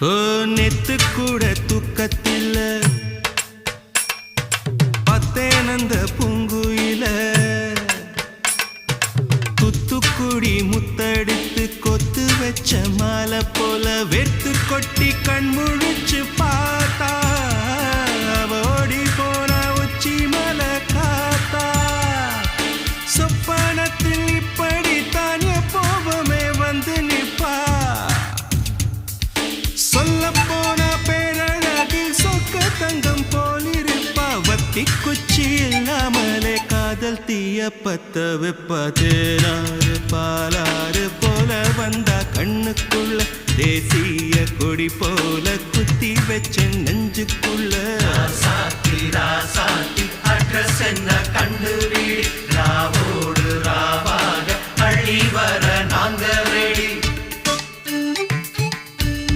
ஓ நெத்து கூட தூக்கத்தில்ல பத்தேனந்த பூங்குயில துத்துக்குடி முத்தடித்து கொத்து வச்ச மாலை போல வெத்து கொட்டி கண் முழிச்சு பார்த்தா ஓடி போன உச்சி மலை காத்தா சொப்பனத்தில் இப்படி தானே போவமே வந்து நிப்பா சொல்ல போன பேரழகில் சொக்க தங்கம் போலிருப்பா வத்தி குச்சி இல்லாமலே காதல் தீய பத்த வெப்ப தேனாறு பாலாறு போல வந்தா கண்ணுக்குள்ள தேசிய கொடி போல குத்தி வச்ச நெஞ்சுக்குள்ள ராசாத்தி ராசாத்தி அட்ரஸ் என்ன கண்டு வீடு ராவோடு ராவாக அள்ளி வர நாங்க